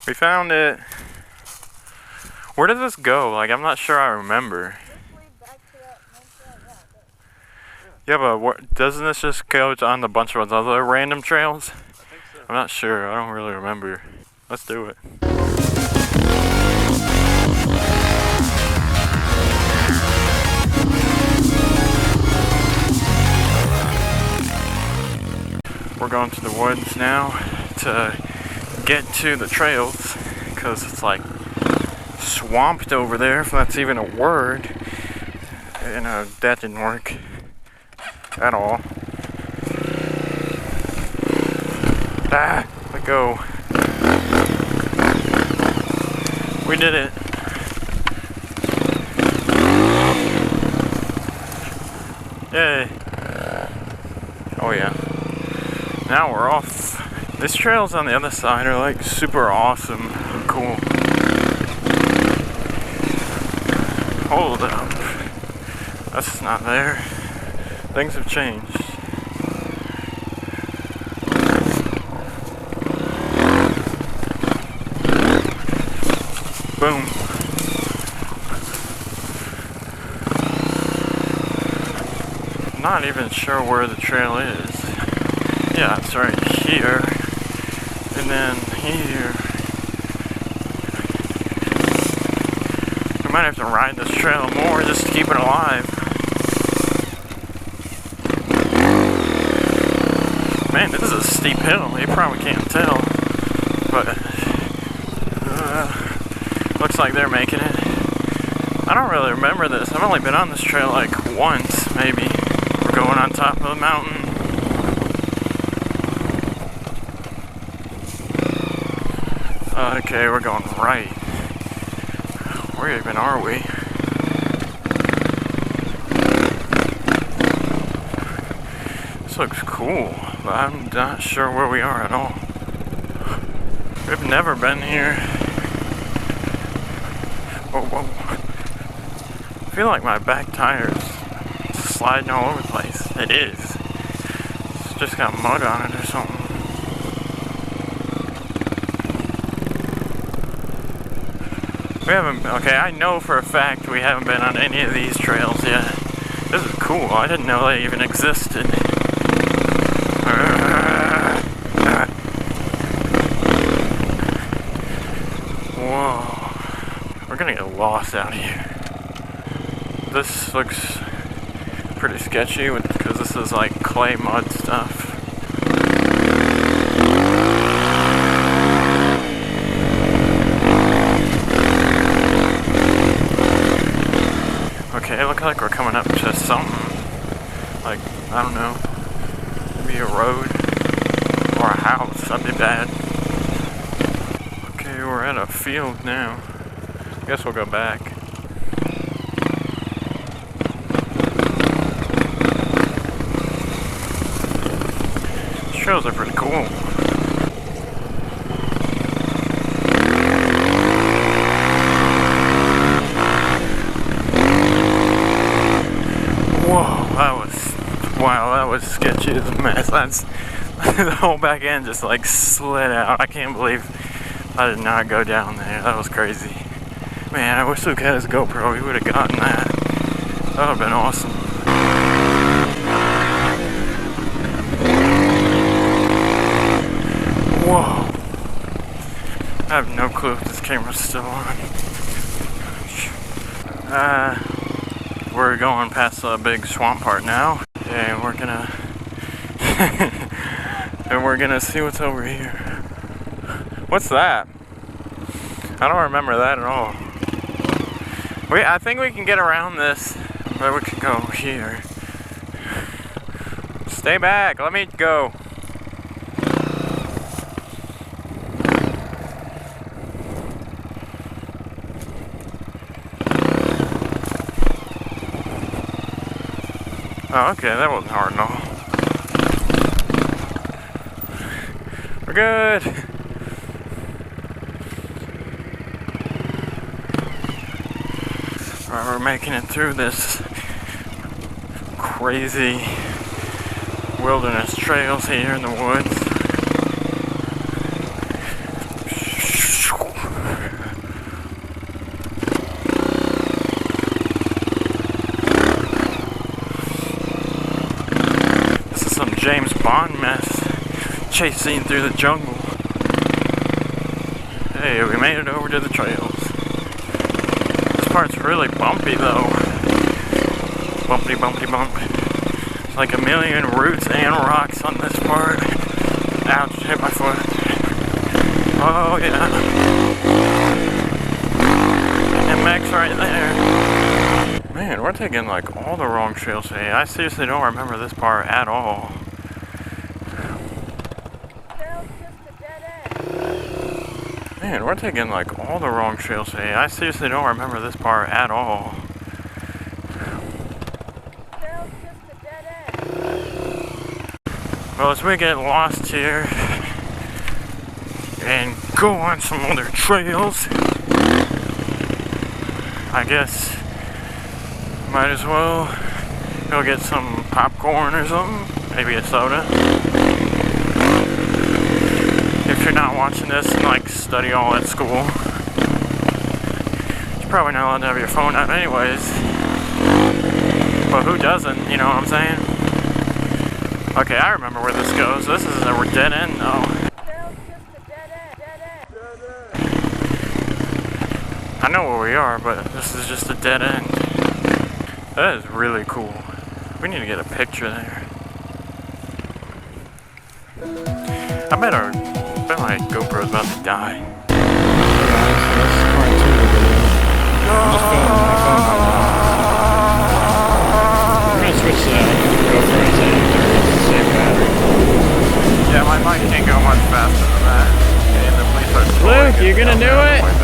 We found it. Where does this go? Like, I'm not sure I remember. Yeah, but doesn't this just go on a bunch of other random trails? I think so. I'm not sure. I don't really remember. Let's do it. We're going to the woods now to get to the trails because it's like swamped over there, if that's even a word. You know, that didn't work at all. Ah, let go. We did it. Yay. Oh yeah. Now we're off. These trails on the other side are like super awesome and cool. Hold up. That's not there. Things have changed. Boom. I'm not even sure where the trail is. Yeah, it's right here. And then here. We might have to ride this trail more just to keep it alive. Man, this is a steep hill. You probably can't tell. But looks like they're making it. I don't really remember this. I've only been on this trail like once, maybe. We're going on top of the mountain. Okay, we're going right. Where even are we? This looks cool, but I'm not sure where we are at all. We've never been here. Whoa, whoa. I feel like my back tire's sliding all over the place. It is. It's just got mud on it or something. We haven't, okay, I know for a fact we haven't been on any of these trails yet. This is cool. I didn't know they even existed. Whoa. We're gonna get lost out here. This looks pretty sketchy because this is like clay mud stuff. Okay, it looks like we're coming up to something. Like, I don't know. Maybe a road or a house. That'd be bad. Okay, we're at a field now. I guess we'll go back. These trails are pretty cool. Wow, that was sketchy as a mess. That's the whole back end just like slid out. I can't believe I did not go down there. That was crazy. Man, I wish Luke had his GoPro. He would have gotten that. That would have been awesome. Whoa. I have no clue if this camera's still on. We're going past the big swamp part now. And we're gonna and we're gonna see what's over here. What's that? I don't remember that at all. I think we can get around this, but we can go here. Stay back, let me go. Oh, okay, that wasn't hard at all. We're good. Alright, we're making it through this crazy wilderness trails here in the woods. James Bond mess. Chase scene through the jungle. Hey, we made it over to the trails. This part's really bumpy though. Bumpity bumpity bump. It's like a million roots and rocks on this part. Ouch, hit my foot. Oh yeah. MX right there. Man, we're taking like all the wrong trails today. I seriously don't remember this part at all. Man, we're taking like all the wrong trails today. I seriously don't remember this part at all. Well, as we get lost here and go on some other trails, I guess might as well go get some popcorn or something, maybe a soda. If you're not watching this and like study all at school, you're probably not allowed to have your phone out anyways. But who doesn't, you know what I'm saying? Okay, I remember where this goes. This is a dead end though. I know where we are, but this is just a dead end. That is really cool. We need to get a picture there. I bet my GoPro's about to die. I'm gonna switch to GoPro instead of the same battery. Yeah, my mic can't go much faster than that. Okay, the police are Luke, you gonna do it?